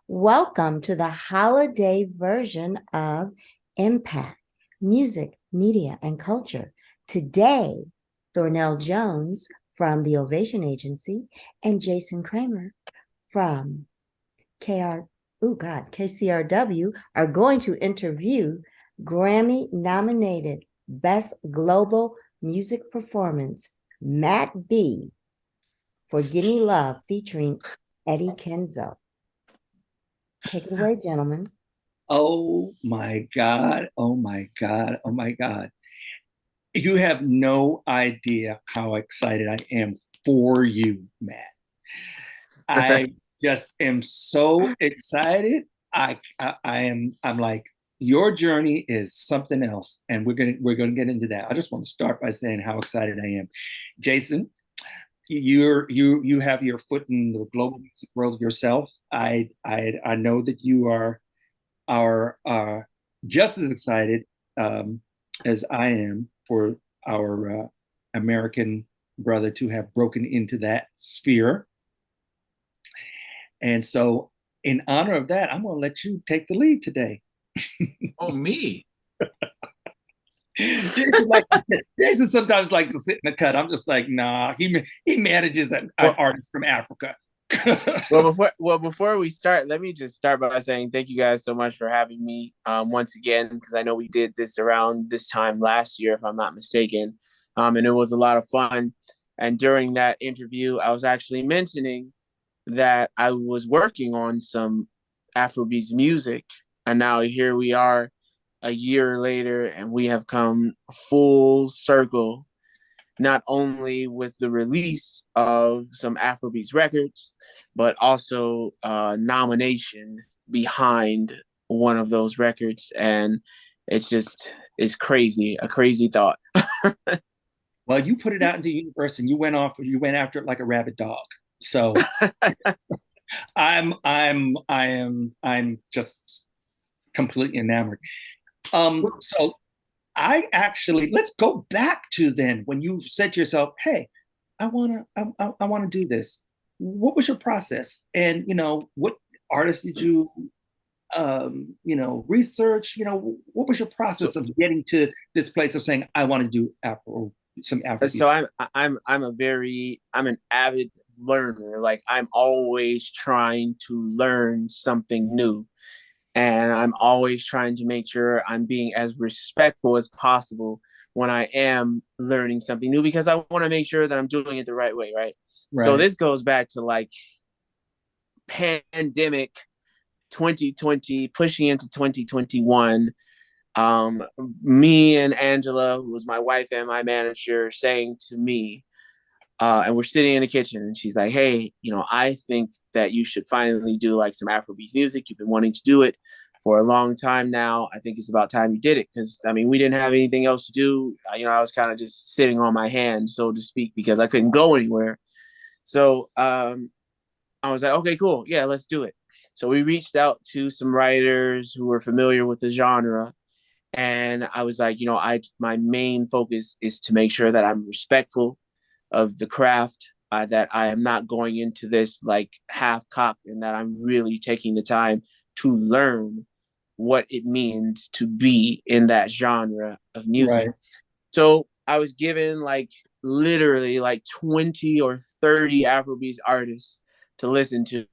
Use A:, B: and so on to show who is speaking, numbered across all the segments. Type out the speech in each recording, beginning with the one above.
A: Welcome to the holiday version of Impact, Music, Media, and Culture. Today, Thornell Jones from the Ovation Agency and Jason Kramer from KCRW are going to interview Grammy nominated Best Global Music Performance, Matt B, for Gimme Love featuring Eddy Kenzo. Take it away, gentlemen.
B: Oh my God. Oh my God. Oh my God. You have no idea how excited I am for you, Matt. I just am so excited. I'm like, your journey is something else. And we're gonna get into that. I just want to start by saying how excited I am. Jason, you have your foot in the global music world yourself. I know that you are just as excited as I am for our American brother to have broken into that sphere. And so, in honor of that, I'm going to let you take the lead today.
C: Oh, me?
B: Jason sometimes likes to sit in the cut. I'm just like, nah. He manages an artist from Africa.
C: Before we start, let me just start by saying thank you guys so much for having me once again, because I know we did this around this time last year, if I'm not mistaken, and it was a lot of fun. And during that interview, I was actually mentioning that I was working on some Afrobeats music, and now here we are a year later, and we have come full circle, not only with the release of some Afrobeats records, but also nomination behind one of those records. And it's crazy, a crazy thought.
B: Well, you put it out into the universe and you went after it like a rabid dog. So I'm just completely enamored. So I actually, let's go back to then when you said to yourself, "Hey, I want to do this." What was your process? And what artists did you research? What was your
C: So,
B: process of getting to this place of saying, "I want to do some
C: so
B: Afrobeats"?
C: I'm an avid learner. Like, I'm always trying to learn something new. And I'm always trying to make sure I'm being as respectful as possible when I am learning something new, because I want to make sure that I'm doing it the right way, right? So
B: Right.
C: this goes back to like pandemic 2020, pushing into 2021. Um, Me and Angela, who was my wife and my manager, saying to me, and we're sitting in the kitchen, and she's like, "Hey, I think that you should finally do like some Afrobeats music. You've been wanting to do it for a long time now. I think it's about time you did it." Because I mean, we didn't have anything else to do. I was kind of just sitting on my hands, so to speak, because I couldn't go anywhere. So I was like, "Okay, cool, yeah, let's do it." So we reached out to some writers who were familiar with the genre, and I was like, I my main focus is to make sure that I'm respectful of the craft, that I am not going into this like half cocked, and that I'm really taking the time to learn what it means to be in that genre of music.
B: Right.
C: So I was given like literally like 20 or 30 Afrobeats artists to listen to,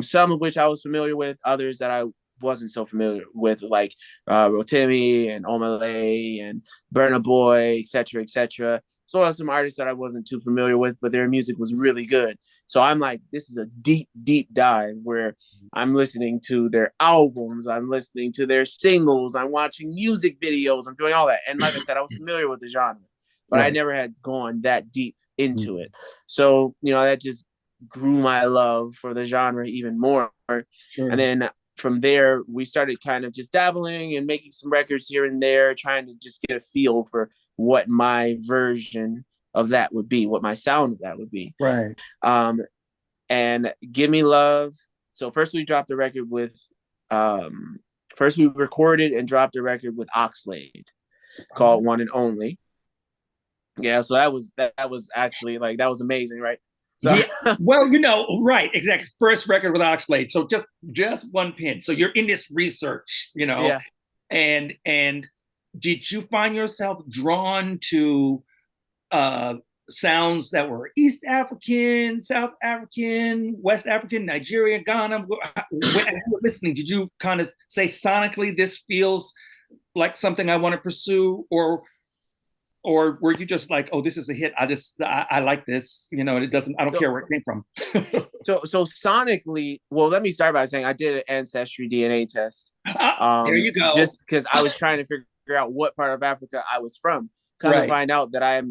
C: some of which I was familiar with, others that I wasn't so familiar with, like Rotimi and Omalay and Burna Boy, etc., etc. So I some artists that I wasn't too familiar with, but their music was really good. So I'm like, this is a deep, deep dive where I'm listening to their albums, I'm listening to their singles, I'm watching music videos, I'm doing all that. And like I said, I was familiar with the genre, but I
B: Right.
C: never had gone that deep into
B: Mm.
C: it. So, that just grew my love for the genre even more. And
B: Sure.
C: then from there, we started kind of just dabbling and making some records here and there, trying to just get a feel for what my version of that would be, what my sound of that would be.
B: Right.
C: Um, and Gimme Love. So first we recorded and dropped a record with Oxlade
B: Oh,
C: called One and Only. Yeah, so that was actually like, that was amazing, right? So
B: yeah. Well, right, exactly. First record with Oxlade. So just one pin. So you're in this research,
C: yeah.
B: and did you find yourself drawn to sounds that were East African, South African, West African, Nigeria, Ghana? When you were listening, did you kind of say sonically, this feels like something I want to pursue, or were you just like, oh, this is a hit, I like this, and it doesn't, I don't care where it came from?
C: So sonically, well, let me start by saying I did an ancestry DNA test.
B: There you go.
C: Just because I was trying to figure out what part of Africa I was from. Come to find out that I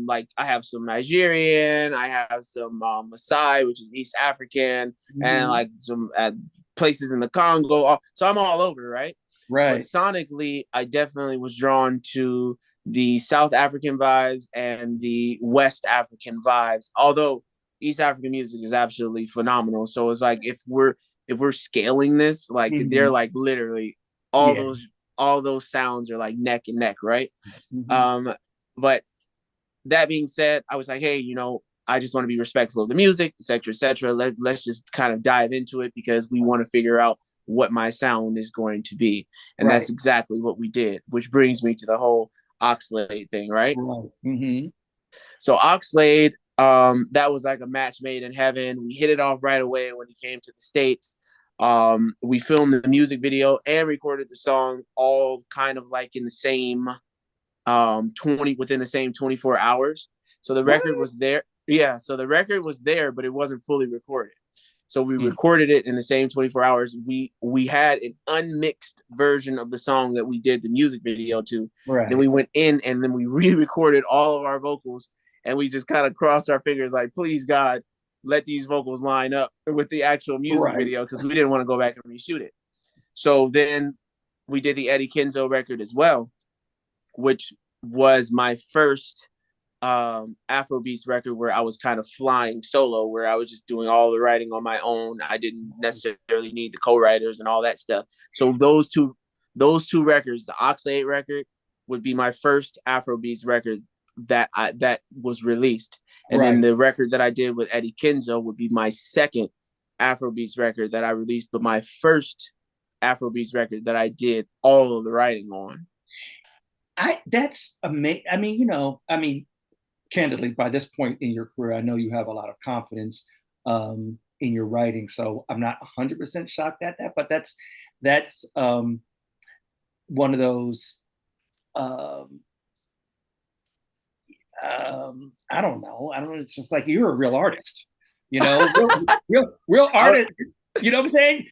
C: have some Nigerian, I have some Maasai, which is East African, and like some places in the Congo. So I'm all over, right?
B: Right.
C: But sonically, I definitely was drawn to the South African vibes and the West African vibes. Although East African music is absolutely phenomenal. So it's like if we're scaling this, like they're like literally all those sounds are like neck and neck, right? But that being said, I was like, hey, I just want to be respectful of the music, et cetera, et cetera. Let's just kind of dive into it because we want to figure out what my sound is going to be. And that's exactly what we did, which brings me to the whole Oxlade thing, right? So Oxlade, that was like a match made in heaven. We hit it off right away when he came to the States. We filmed the music video and recorded the song all kind of like in the same within the same 24 hours. So the record was there. Yeah, so the record was there, but it wasn't fully recorded. So we recorded it in the same 24 hours. We had an unmixed version of the song that we did the music video to. Right. Then we went in and then we re-recorded all of our vocals, and we just kind of crossed our fingers like, please God, let these vocals line up with the actual music video, because we didn't want to go back and reshoot it. So then we did the Eddy Kenzo record as well, which was my first Afrobeats record where I was kind of flying solo, where I was just doing all the writing on my own. I didn't necessarily need the co-writers and all that stuff. So those two records, the Oxlade record would be my first Afrobeats record that was released. And then the record that I did with Eddy Kenzo would be my second Afrobeats record that I released, but my first Afrobeats record that I did all of the writing on.
B: That's amazing. I mean, candidly, by this point in your career, I know you have a lot of confidence in your writing, so I'm not 100% shocked at that. But that's one of those. I don't know. It's just like you're a real artist, real artist. You know what I'm saying?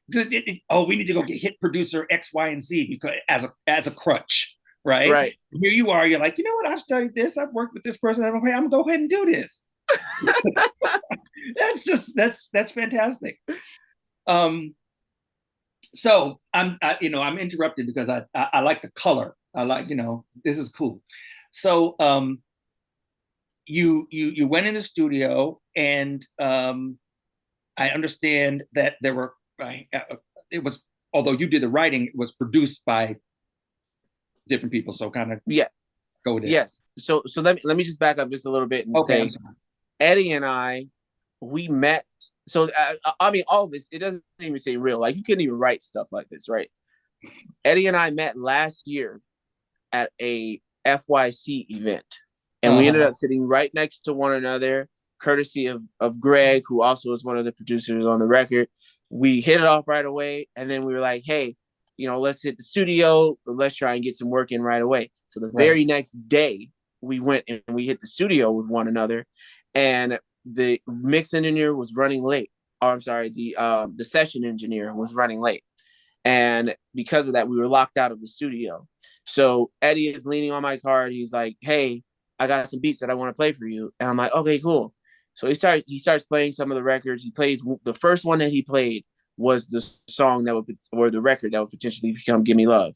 B: Oh, we need to go get hit producer X, Y, and Z because as a crutch. Right. Here you are. You're like, you know what? I've studied this. I've worked with this person. I'm gonna go ahead and do this. That's fantastic. So I'm interrupted because I like the color. I like, this is cool. So you went in the studio, and I understand that there were it was, although you did the writing, it was produced by different people, so kind of go there.
C: Yes. So let me just back up just a little bit and say, Eddy and I, we met. So I mean, all this, it doesn't even say real. Like, you couldn't even write stuff like this, right? Eddy and I met last year at a FYC event, and we ended up sitting right next to one another, courtesy of Greg, who also is one of the producers on the record. We hit it off right away, and then we were like, hey, let's hit the studio. Let's try and get some work in right away. So the very next day, we went and we hit the studio with one another, and the mix engineer was running late. Or I'm sorry, the session engineer was running late, and because of that, we were locked out of the studio. So Eddy is leaning on my card. He's like, "Hey, I got some beats that I want to play for you," and I'm like, "Okay, cool." So he starts playing some of the records. He plays the first one that he played was the song or the record that would potentially become Gimme Love.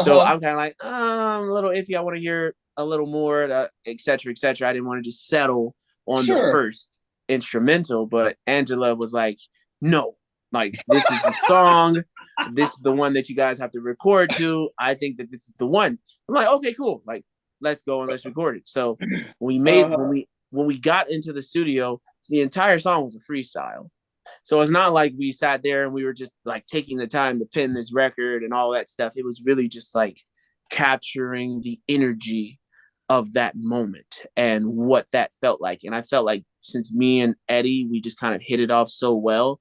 C: So I'm kind of like, I'm a little iffy. I want to hear a little more, et cetera, et cetera. I didn't want to just settle on the first instrumental, but Angela was like, no, like, this is the song. This is the one that you guys have to record to. I think that this is the one. I'm like, okay, cool. Like, let's go and let's record it. So we made, when we got into the studio, the entire song was a freestyle. So it's not like we sat there and we were just like taking the time to pen this record and all that stuff. It was really just like capturing the energy of that moment and what that felt like. And I felt like since me and Eddy, we just kind of hit it off so well.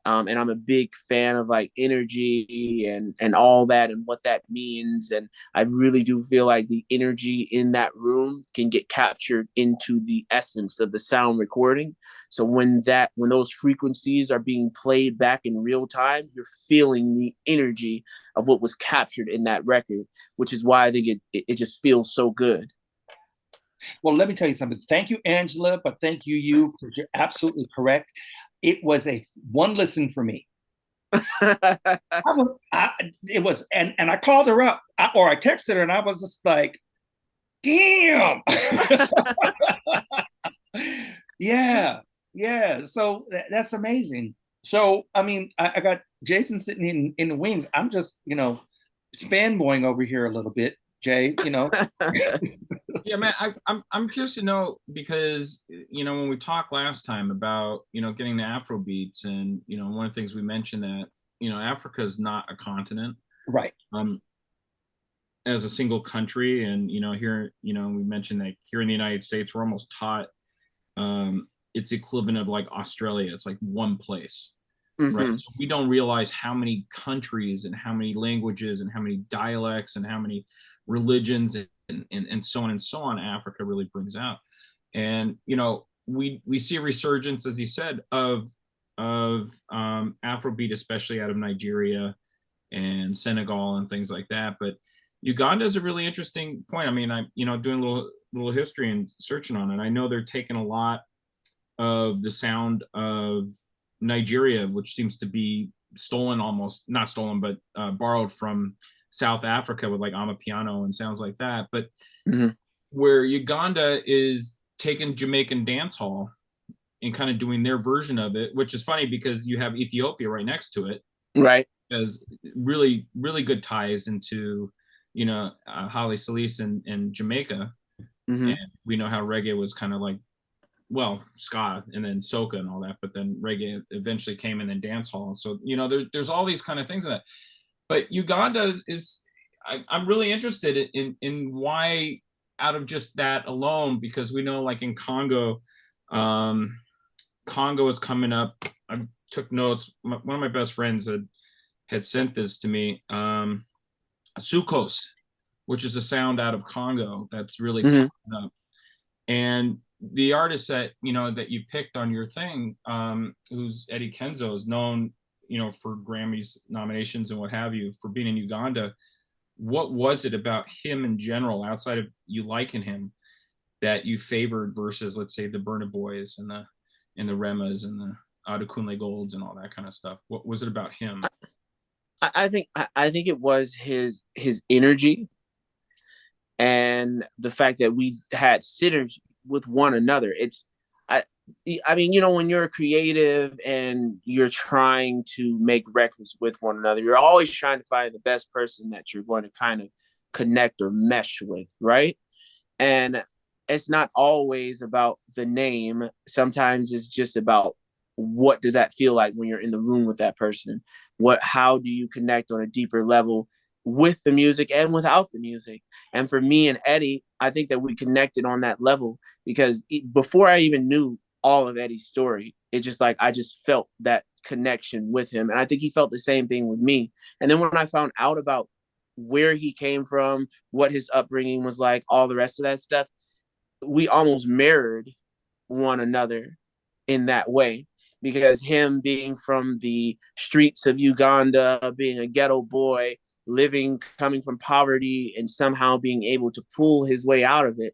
C: And I'm a big fan of like energy and all that and what that means. And I really do feel like the energy in that room can get captured into the essence of the sound recording. So when those frequencies are being played back in real time, you're feeling the energy of what was captured in that record, which is why I think it just feels so good.
B: Well, let me tell you something. Thank you, Angela, but thank you, because you're absolutely correct. It was a one listen for me. It was, and I called her up, or I texted her, and I was just like, damn. Yeah. So that's amazing. So, I mean, I got Jason sitting in the wings. I'm just, fanboying over here a little bit, Jay,
D: Yeah, man, I'm curious to know, because when we talked last time about getting the Afro beats, and one of the things we mentioned that Africa is not a continent,
B: right?
D: As a single country, and here we mentioned that here in the United States we're almost taught it's equivalent of like Australia. It's like one place, right? So we don't realize how many countries and how many languages and how many dialects and how many religions and so on Africa really brings out. And we see a resurgence, as you said, of Afrobeat, especially out of Nigeria and Senegal and things like that. But Uganda is a really interesting point. I mean, I'm doing a little history and searching on it. I know they're taking a lot of the sound of Nigeria, which seems to be stolen, almost not stolen, but borrowed from South Africa with like Amapiano and sounds like that. But where Uganda is taking Jamaican dancehall and kind of doing their version of it, which is funny because you have Ethiopia right next to it,
C: right?
D: As really, really good ties into Haile Selassie and Jamaica. And we know how reggae was kind of like, well, ska and then soca and all that, but then reggae eventually came in, and dancehall. So there's all these kind of things in that. But Uganda is I'm really interested in why, out of just that alone, because we know like in Congo, Congo is coming up. I took notes. One of my best friends had sent this to me. Sukos, which is a sound out of Congo that's really coming up. And the artist that that you picked on your thing, who's Eddy Kenzo, is known for Grammys nominations and what have you, for being in Uganda. What was it about him in general, outside of you liking him, that you favored versus, let's say, the Burna Boys and the Remas and the Adekunle Golds and all that kind of stuff? What was it about him?
C: I think it was his energy and the fact that we had synergy with one another. I mean, when you're creative and you're trying to make records with one another, you're always trying to find the best person that you're going to kind of connect or mesh with, right? And it's not always about the name. Sometimes it's just about what does that feel like when you're in the room with that person? How do you connect on a deeper level with the music and without the music? And for me and Eddy, I think that we connected on that level because before I even knew all of Eddy's story, it just like I just felt that connection with him, and I think he felt the same thing with me. And then when I found out about where he came from, what his upbringing was like, all the rest of that stuff, we almost mirrored one another in that way, because him being from the streets of Uganda, being a ghetto boy, coming from poverty and somehow being able to pull his way out of it.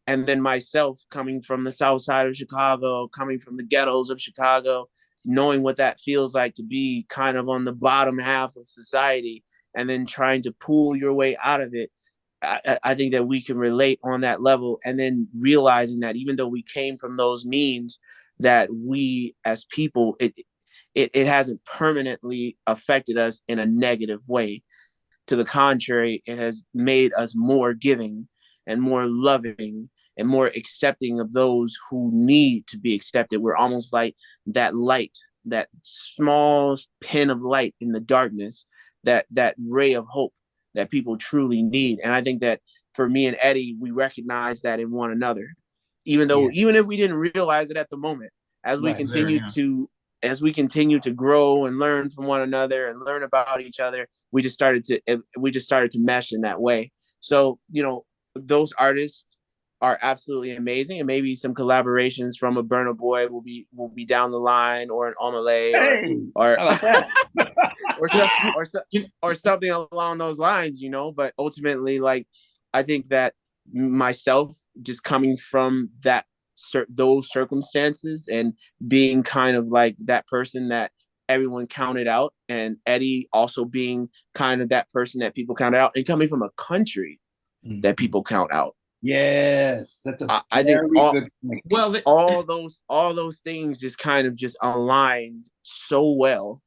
C: And then myself coming from the south side of Chicago, coming from the ghettos of Chicago, knowing what that feels like to be kind of on the bottom half of society and then trying to pull your way out of it. I think that we can relate on that level, and then realizing that even though we came from those means, that we as people, it hasn't permanently affected us in a negative way. To the contrary, it has made us more giving and more loving and more accepting of those who need to be accepted. We're almost like that light, that small pin of light in the darkness, that ray of hope that people truly need. And I think that for me and Eddy, we recognize that in one another, even if we didn't realize it at the moment, as we continue to grow and learn from one another and learn about each other, we just started to mesh in that way. So, those artists are absolutely amazing, and maybe some collaborations from a Burna Boy will be down the line, or an Omalay, or
B: how about that?
C: or something along those lines, But ultimately, like, I think that myself, just coming from those circumstances and being kind of like that person that everyone counted out, and Eddy also being kind of that person that people counted out, and coming from a country that people count out.
B: Yes, that's
C: I think
B: good point.
C: Well, all those things just kind of just aligned so well.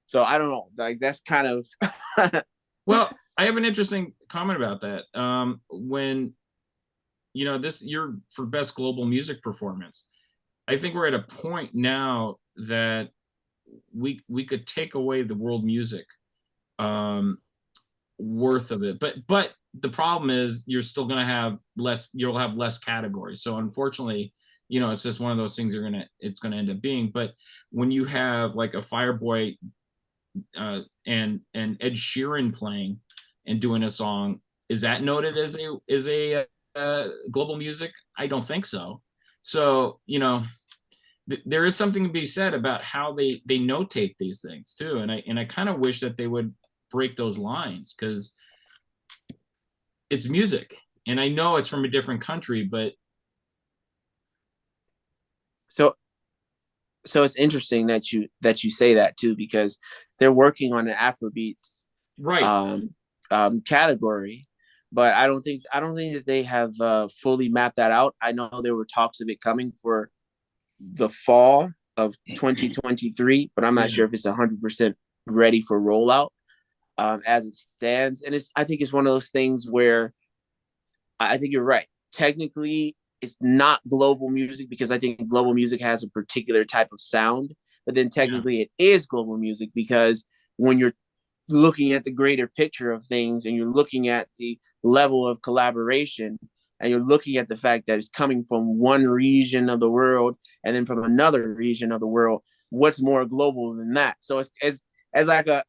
C: So I don't know, like, that's kind of
D: Well, I have an interesting comment about that. When this year for best global music performance, I think we're at a point now that we could take away the world music worth of it, but the problem is you're still going to have you'll have less categories. So unfortunately, it's just one of those things it's going to end up being. But when you have like a Fireboy and Ed Sheeran playing and doing a song, is that noted as a global music? I don't think so. So there is something to be said about how they notate these things too, and I kind of wish that they would break those lines, because it's music, and I know it's from a different country, but
C: so it's interesting that you say that too, because they're working on an Afrobeats category, but I don't think that they have fully mapped that out. I know there were talks of it coming for the fall of 2023, but I'm not sure if it's 100% ready for rollout as it stands. And I think it's one of those things where I think you're right. Technically, it's not global music, because I think global music has a particular type of sound, but then technically it is global music, because when you're looking at the greater picture of things, and you're looking at the level of collaboration, and you're looking at the fact that it's coming from one region of the world and then from another region of the world, what's more global than that? So it's like a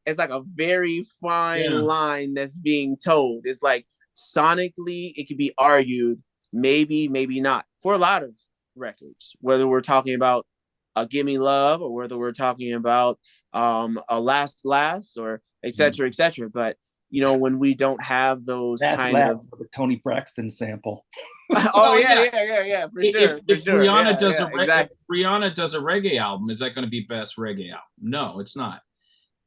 C: very fine line that's being told. It's like, sonically, it could be argued, maybe not, for a lot of records, whether we're talking about a Gimme Love, or whether we're talking about a Last, or et cetera. But when we don't have those
B: That's
C: kind of
B: the Tony Braxton sample.
C: for sure.
D: If Rihanna does
C: exactly.
D: if Rihanna does a reggae album, is that going to be best reggae album? No, it's not.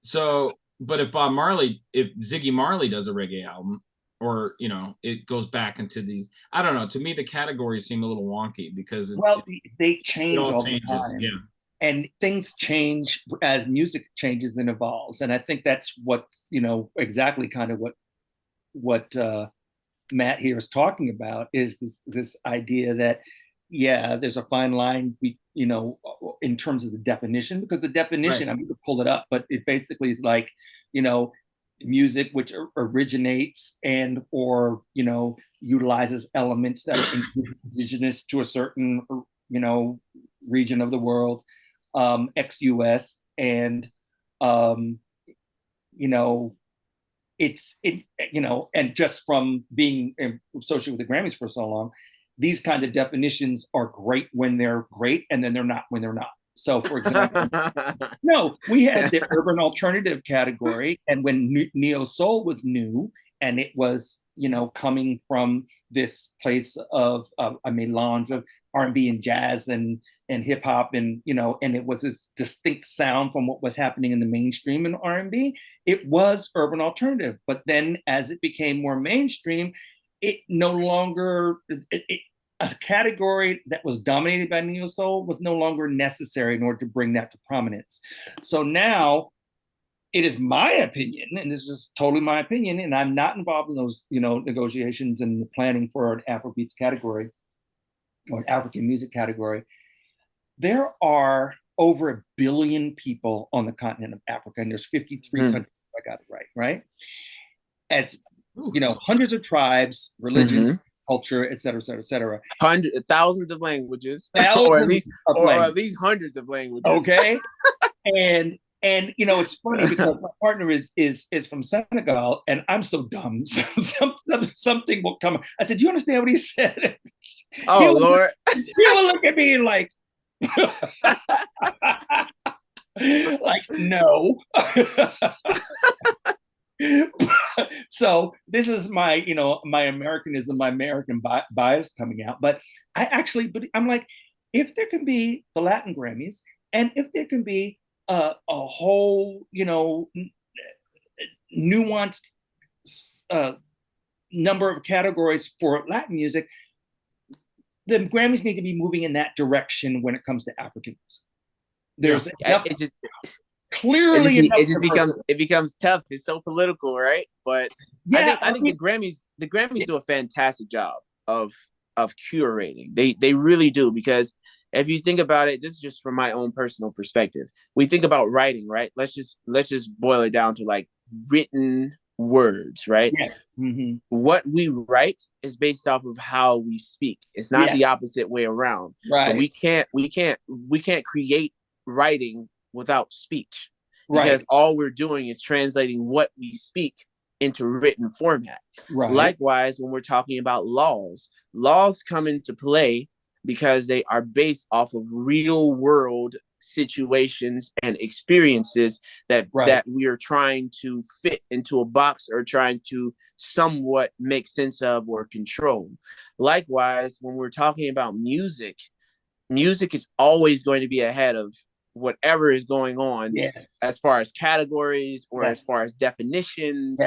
D: So, but if Ziggy Marley does a reggae album, or it goes back into these, I don't know, to me the categories seem a little wonky, because
B: they change all the time. And things change as music changes and evolves. And I think that's what's, exactly kind of what Matt here is talking about, is this idea that, there's a fine line, in terms of the definition, because the definition, I'm going to pull it up, but it basically is like, music which originates and or utilizes elements that are indigenous to a certain region of the world, ex-US, and and just from being associated with the Grammys for so long, these kinds of definitions are great when they're great, and then they're not when they're not. So, for example, we had the urban alternative category, and when neo soul was new, and it was coming from this place of a melange of R&B and jazz and hip hop, and and it was this distinct sound from what was happening in the mainstream in R&B. It was urban alternative, but then as it became more mainstream, it no longer a category that was dominated by neo soul was no longer necessary in order to bring that to prominence. So now it is my opinion, and this is totally my opinion, and I'm not involved in those negotiations and the planning for an Afrobeats category. or an African music category, there are over 1 billion people on the continent of Africa, and there's 53 countries. I got it right? It's, hundreds of tribes, religion, culture, et cetera, et cetera, et cetera.
C: Thousands of languages,
B: Thousands
C: or at least hundreds of languages.
B: Okay. and it's funny because my partner is from Senegal, and I'm so dumb. Something will come. I said, "Do you understand what he said?"
C: Oh, Lord.
B: He will look at me like, like, no. So this is my, my Americanism, my American bias coming out. But I'm like, if there can be the Latin Grammys, and if there can be a whole, nuanced number of categories for Latin music, the Grammys need to be moving in that direction when it comes to African music. There's clearly
C: it becomes tough. It's so political, right? But yeah, I think the Grammys do a fantastic job of curating. They really do, because if you think about it, this is just from my own personal perspective. We think about writing, right? Let's just boil it down to like written words, right?
B: Yes.
C: What we write is based off of how we speak. It's not the opposite way around.
B: Right.
C: So we can't create writing without speech, because all we're doing is translating what we speak into written format. Right. Likewise, when we're talking about laws come into play because they are based off of real world situations and experiences that we are trying to fit into a box or trying to somewhat make sense of or control. Likewise, when we're talking about music is always going to be ahead of whatever is going on, as far as categories or as far as definitions,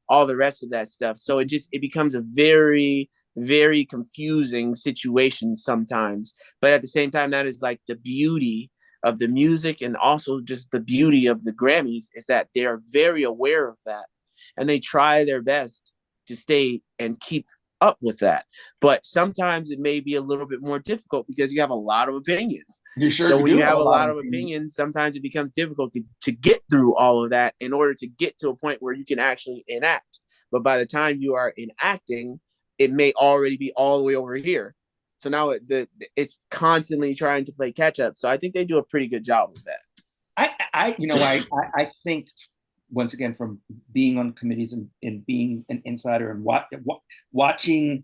C: all the rest of that stuff. So it becomes a very, very confusing situation sometimes. But at the same time, that is like the beauty of the music, and also just the beauty of the Grammys, is that they are very aware of that, and they try their best to stay and keep up with that. But sometimes it may be a little bit more difficult because you have a lot of opinions. So when you have a lot of opinions, sometimes it becomes difficult to get through all of that in order to get to a point where you can actually enact. But by the time you are enacting, it may already be all the way over here. So now it's constantly trying to play catch up. So I think they do a pretty good job with that.
B: I think, once again, from being on committees and being an insider and watching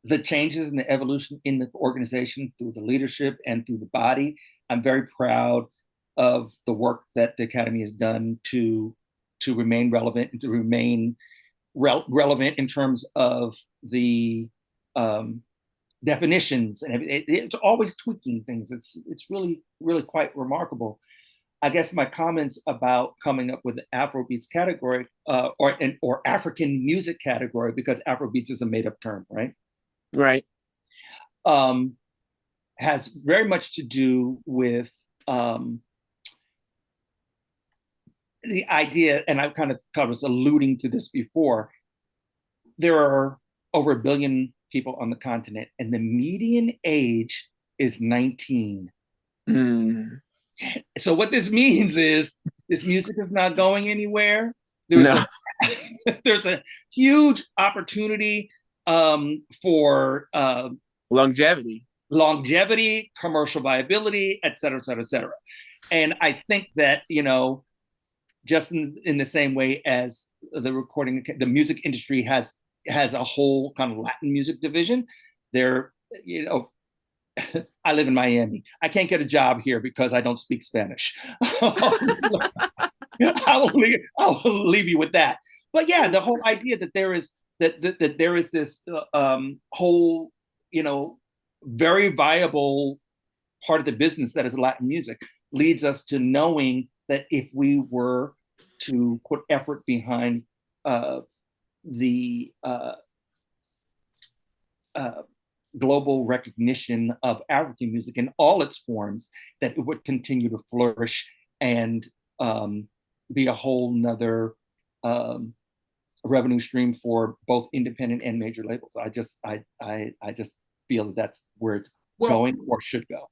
B: the changes and the evolution in the organization through the leadership and through the body, I'm very proud of the work that the Academy has done to remain relevant and to remain relevant in terms of the definitions, and it's always tweaking things. It's really, really quite remarkable. I guess my comments about coming up with the Afrobeats category or African music category, because Afrobeats is a made-up term, right?
C: Right.
B: Has very much to do with the idea, and I've kind of was alluding to this before. There are over 1 billion people on the continent, and the median age is 19. So what this means is this music is not going anywhere. There's a huge opportunity for
C: longevity,
B: commercial viability, et cetera, et cetera, et cetera. And I think that, just in the same way as the music industry has a whole kind of Latin music division, there, I live in Miami. I can't get a job here because I don't speak Spanish. I will leave you with that. But yeah, the whole idea that there is this whole, very viable part of the business that is Latin music leads us to knowing that if we were to put effort behind the global recognition of African music in all its forms, that it would continue to flourish and be a whole nother revenue stream for both independent and major labels. I just feel that that's where it's
D: Well,
B: going or should go?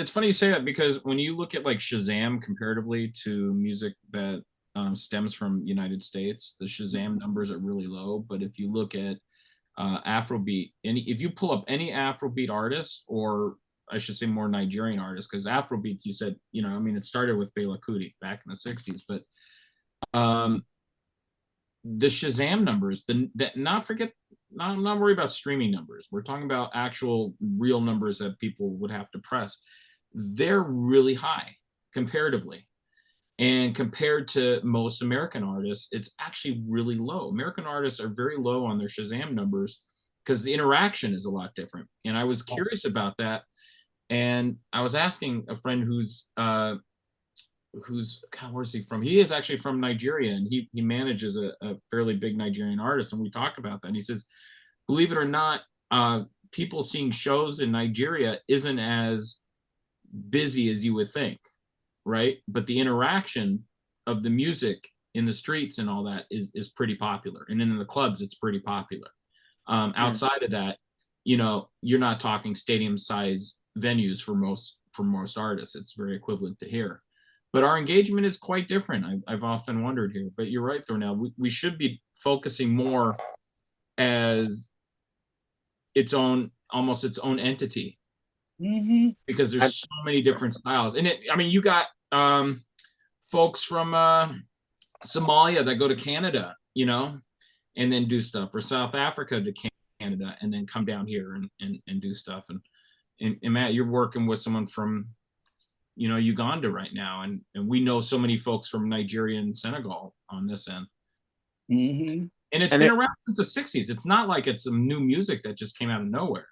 D: it's funny you say that, because when you look at like Shazam comparatively to music that stems from United States, the Shazam numbers are really low. But if you look at Afrobeat, if you pull up any Afrobeat artist, or I should say more Nigerian artists, because Afrobeat, you said, I mean, it started with Fela Kuti back in the 60s, but the Shazam numbers, not worry about streaming numbers. We're talking about actual real numbers that people would have to press. They're really high comparatively. And compared to most American artists, it's actually really low. American artists are very low on their Shazam numbers because the interaction is a lot different. And I was curious about that. And I was asking a friend who's God, where's he from? He is actually from Nigeria, and he manages a fairly big Nigerian artist. And we talked about that. And he says, believe it or not, people seeing shows in Nigeria isn't as busy as you would think, right? But the interaction of the music in the streets and all that is pretty popular. And in the clubs, it's pretty popular. Outside of that, you're not talking stadium size venues for most artists. It's very equivalent to here. But our engagement is quite different. I've often wondered here. But you're right, Thornell. We should be focusing more as almost its own entity, because there's so many different styles. And you got folks from Somalia that go to Canada, and then do stuff, or South Africa to Canada, and then come down here and do stuff. And Matt, you're working with someone from Uganda right now, and we know so many folks from Nigeria and Senegal on this end. And it's been around since the 60s. It's not like it's some new music that just came out of nowhere.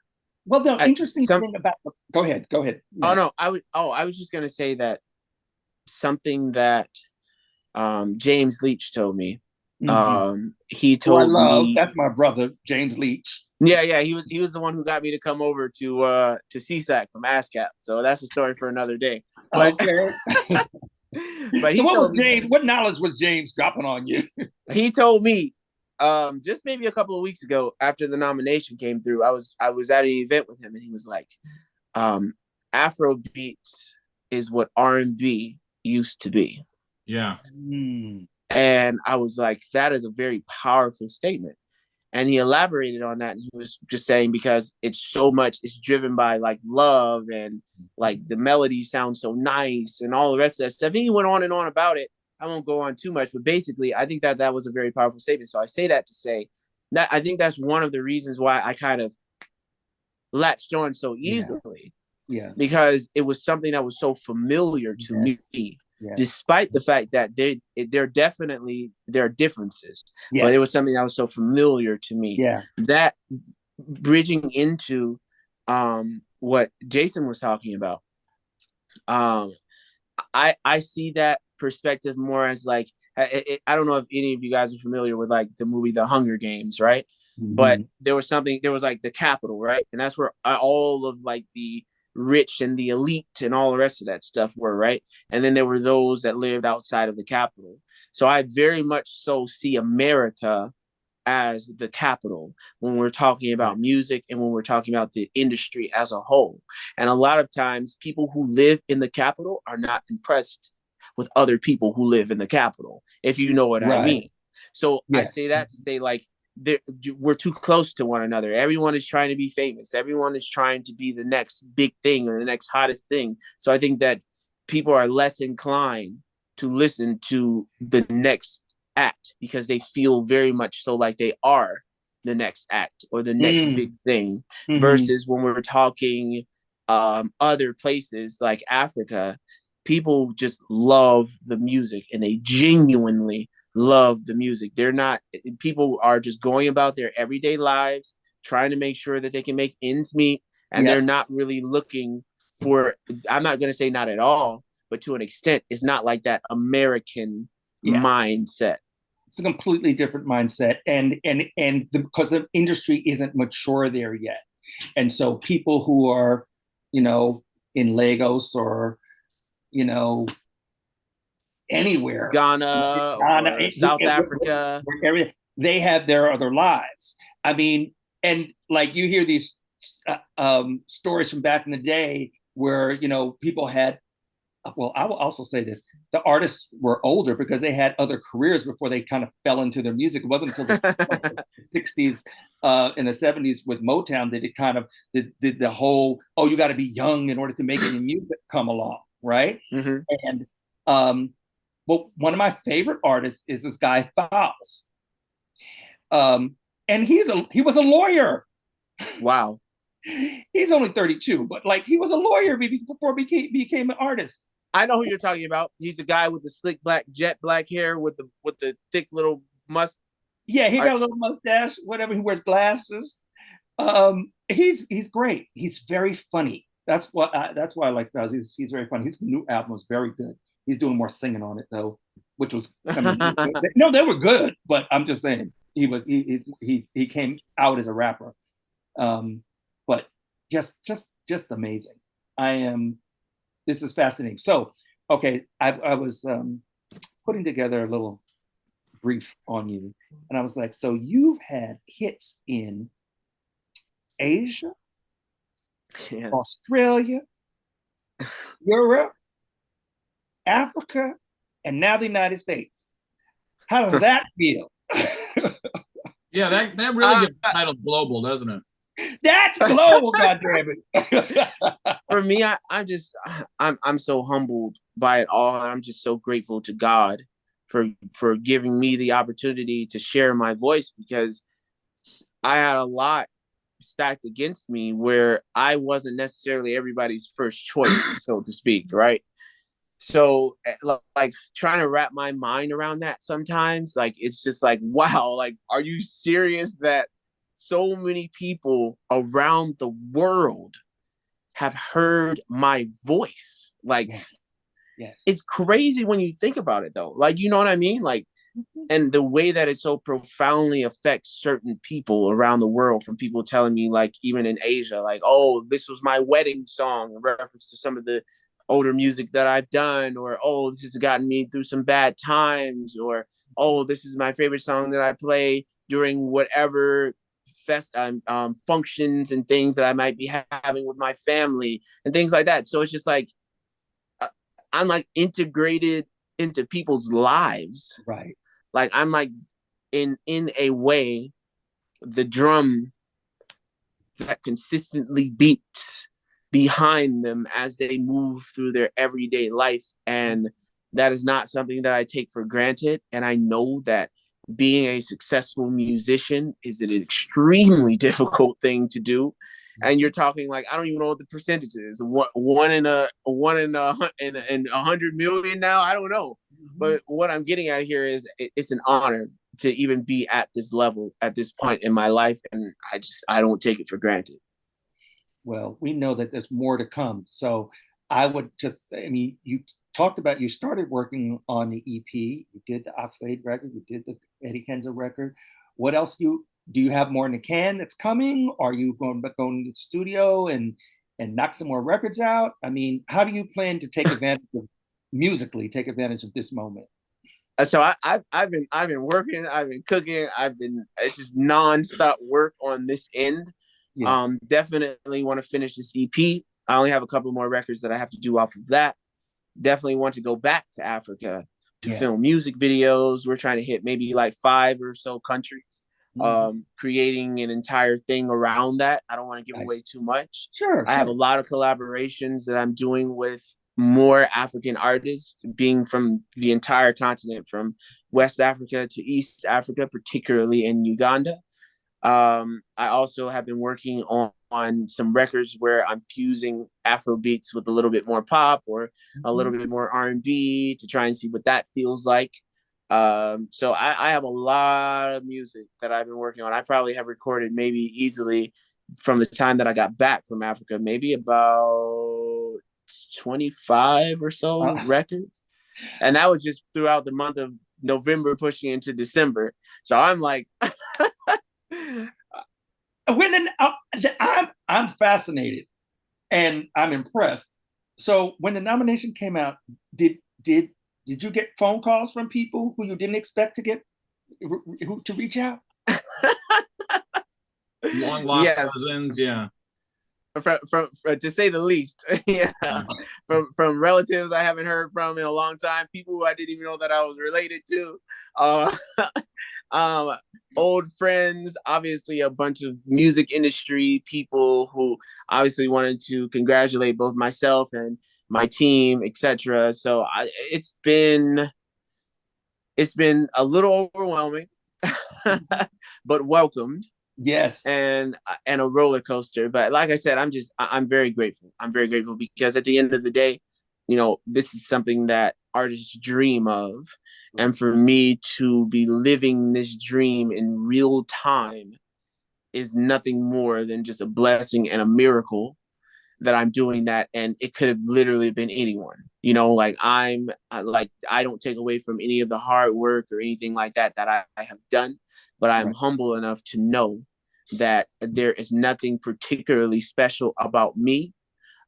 B: Well, the interesting thing about go ahead.
C: Oh no, I was just gonna say that something that James Leach told me. He told me,
B: that's my brother, James Leach.
C: Yeah, he was the one who got me to come over to CSAC from ASCAP. So that's a story for another day. But,
B: okay.
C: But
B: so what knowledge was James dropping on you?
C: He told me just maybe a couple of weeks ago, after the nomination came through, I was at an event with him, and he was like, Afrobeats is what R&B used to be.
D: Yeah.
C: And I was like, that is a very powerful statement. And he elaborated on that, and he was just saying, because it's driven by like love, and like the melody sounds so nice and all the rest of that stuff. And he went on and on about it. I won't go on too much, but basically I think that was a very powerful statement. So I say that to say that I think that's one of the reasons why I kind of latched on so easily.
B: Yeah.
C: Because it was something that was so familiar to me. Yes. Despite the fact that there are differences, but it was something that was so familiar to me.
B: Yeah.
C: That bridging into what Jason was talking about, I see that perspective more as like, I don't know if any of you guys are familiar with like the movie The Hunger Games, right? But there was like the capital, right? And that's where all of like the rich and the elite and all the rest of that stuff were, right? And then there were those that lived outside of the capital. So I very much so see America as the capital when we're talking about music and when we're talking about the industry as a whole. And a lot of times people who live in the capital are not impressed with other people who live in the capital, if you know what I mean. So I say that to say like, we're too close to one another. Everyone is trying to be famous. Everyone is trying to be the next big thing or the next hottest thing. So I think that people are less inclined to listen to the next act because they feel very much so like they are the next act or the next big thing, versus when we're talking other places like Africa, people just love the music and they genuinely love the music. People are just going about their everyday lives, trying to make sure that they can make ends meet. And they're not really looking for, I'm not going to say not at all, but to an extent, it's not like that American mindset.
B: It's a completely different mindset. And because the industry isn't mature there yet. And so people who are, in Lagos or, anywhere,
C: Ghana, or South Africa,
B: they have their other lives. I mean, and like you hear these stories from back in the day where, you know, people had, well, I will also say this, the artists were older because they had other careers before they kind of fell into their music. It wasn't until the 60s and the 70s with Motown that it kind of did the whole, oh, you got to be young in order to make any music come along, right?
C: Mm-hmm.
B: And well, one of my favorite artists is this guy Fowles. And he was a lawyer.
C: Wow.
B: He's only 32, but like he was a lawyer before became an artist.
C: I know who you're talking about. He's the guy with the slick jet black hair with the thick little mustache.
B: Yeah, he got a little mustache, whatever. He wears glasses. He's great. He's very funny. That's why I like Fowles. He's very funny. His new album was very good. He's doing more singing on it though, which was, I mean, no, they were good, but I'm just saying he came out as a rapper. But just amazing. This is fascinating. So, okay, I was putting together a little brief on you, and I was like, so you've had hits in Asia,
C: Yes.
B: Australia, Europe, Africa, and now the United States. How does that feel?
D: Yeah, that really gets titled global, doesn't it?
B: That's global, goddammit.
C: For me, I'm so humbled by it all, and I'm just so grateful to God for giving me the opportunity to share my voice, because I had a lot stacked against me where I wasn't necessarily everybody's first choice, so to speak, right? So like trying to wrap my mind around that sometimes, like it's just like, wow, like, are you serious that so many people around the world have heard my voice? Like,
B: yes.
C: It's crazy when you think about it though. Like, you know what I mean? Like, and the way that it so profoundly affects certain people around the world, from people telling me, like, even in Asia, like, oh, this was my wedding song in reference to some of the older music that I've done, or, oh, this has gotten me through some bad times, or, oh, this is my favorite song that I play during whatever functions and things that I might be having with my family and things like that. So it's just like, I'm like integrated into people's lives.
B: Right.
C: Like I'm like in a way, the drum that consistently beats behind them as they move through their everyday life. And that is not something that I take for granted. And I know that being a successful musician is an extremely difficult thing to do. And you're talking like, I don't even know what the percentage is. One in a 100 million now. I don't know. But what I'm getting at here is it's an honor to even be at this level at this point in my life. And I don't take it for granted.
B: Well, we know that there's more to come. So you talked about, you started working on the EP, you did the Oxlade record, you did the Eddy Kenzo record. What else do you have more in the can that's coming? Are you going to the studio and knock some more records out? I mean, how do you plan to take advantage of this moment?
C: So I've been working, I've been cooking, it's just nonstop work on this end. Yeah. Definitely want to finish this EP. I only have a couple more records that I have to do off of that. Definitely want to go back to Africa to film music videos. We're trying to hit maybe like 5 or so countries, creating an entire thing around that. I don't want to give away too much. I have a lot of collaborations that I'm doing with more African artists, being from the entire continent, from West Africa to East Africa, particularly in Uganda. I also have been working on some records where I'm fusing Afro beats with a little bit more pop or a little bit more R&B to try and see what that feels like. So I have a lot of music that I've been working on. I probably have recorded maybe easily from the time that I got back from Africa, maybe about 25 or so records. And that was just throughout the month of November pushing into December. So I'm like...
B: I'm fascinated and I'm impressed. So when the nomination came out, did you get phone calls from people who you didn't expect to reach out?
D: Long lost cousins, yeah.
C: from to say the least. Yeah, from relatives I haven't heard from in a long time, people who I didn't even know that I was related to, uh, old friends, obviously a bunch of music industry people who obviously wanted to congratulate both myself and my team, etc. So it's been a little overwhelming, but welcomed.
B: Yes.
C: And a roller coaster. But like I said, I'm very grateful. I'm very grateful because at the end of the day, this is something that artists dream of. And for me to be living this dream in real time is nothing more than just a blessing and a miracle that I'm doing that. And it could have literally been anyone, I don't take away from any of the hard work or anything like that I have done, but I'm humble enough to know that there is nothing particularly special about me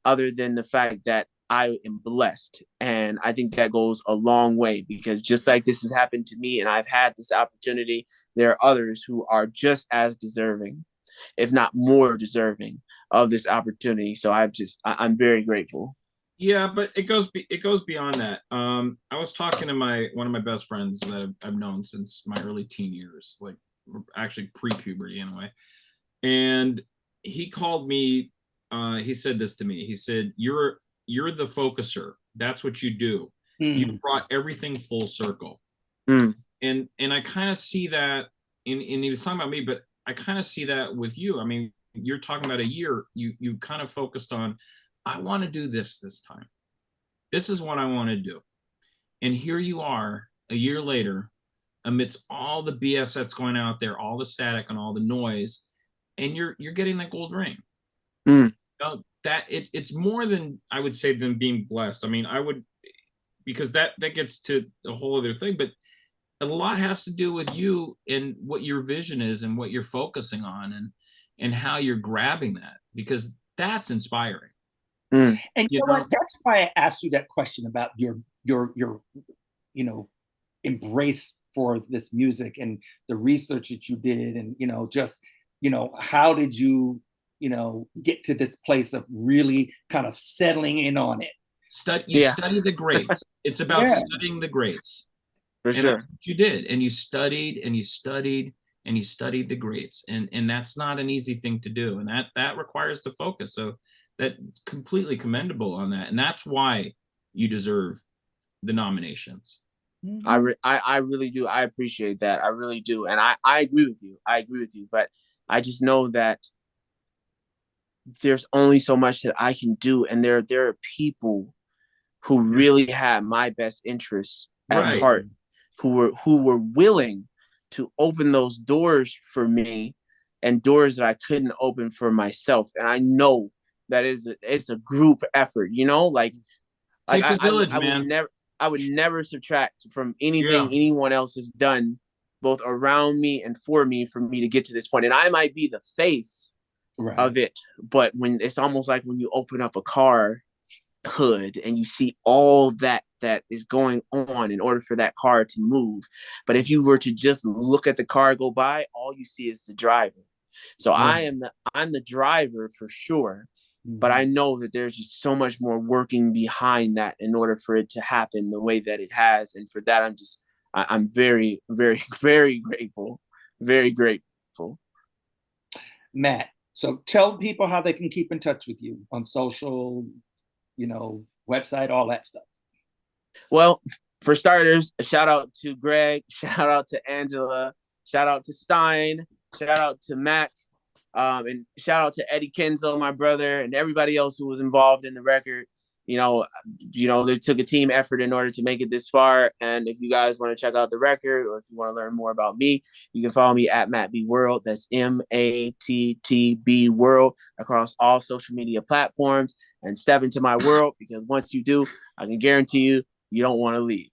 C: other than the fact that I am blessed. And I think that goes a long way because just like this has happened to me and I've had this opportunity, there are others who are just as deserving, if not more deserving of this opportunity. So I'm very grateful.
D: Yeah, but it goes beyond that. I was talking to one of my best friends that I've known since my early teen years, like actually pre-puberty in a way. And he called me, he said this to me. He said, you're the focuser. That's what you do. You brought everything full circle. And I kind of see that and he was talking about me, but I kind of see that with you. I mean, you're talking about a year, you kind of focused on, I want to do this time. This is what I want to do. And here you are a year later, amidst all the BS that's going out there, all the static and all the noise, and you're getting that gold ring. That it's more than, I would say, than being blessed. I mean, because that gets to a whole other thing, but a lot has to do with you and what your vision is and what you're focusing on and how you're grabbing that, because that's inspiring.
B: And you know what? That's why I asked you that question about your embrace for this music and the research that you did, and how did you get to this place of really kind of settling in on it?
D: Study the greats. It's about studying the greats.
C: For sure.
D: You did, and you studied and you studied and you studied the greats, and that's not an easy thing to do, and that requires the focus. So that's completely commendable on that, and that's why you deserve the nominations.
C: I really do. I appreciate that. I really do, and I agree with you. But I just know that there's only so much that I can do, and there are people who really have my best interests at heart, who were willing to open those doors for me, and doors that I couldn't open for myself. And I know that it's a group effort,
D: Takes a village, man.
C: I would never subtract from anything anyone else has done, both around me and for me to get to this point. And I might be the face of it, but when it's almost like when you open up a car hood and you see all that is going on in order for that car to move. But if you were to just look at the car go by, all you see is the driver. So I'm the driver for sure. But I know that there's just so much more working behind that in order for it to happen the way that it has. And for that, I'm very, very, very grateful. Very grateful.
B: Matt, so tell people how they can keep in touch with you on social, website, all that stuff.
C: Well, for starters, a shout out to Greg, shout out to Angela, shout out to Stein, shout out to Mac. And shout out to Eddy, Kenzo, my brother, and everybody else who was involved in the record. They took a team effort in order to make it this far. And if you guys want to check out the record, or if you want to learn more about me, you can follow me at Matt B World. That's MATTB World across all social media platforms, and step into my world, because once you do, I can guarantee you don't want to leave.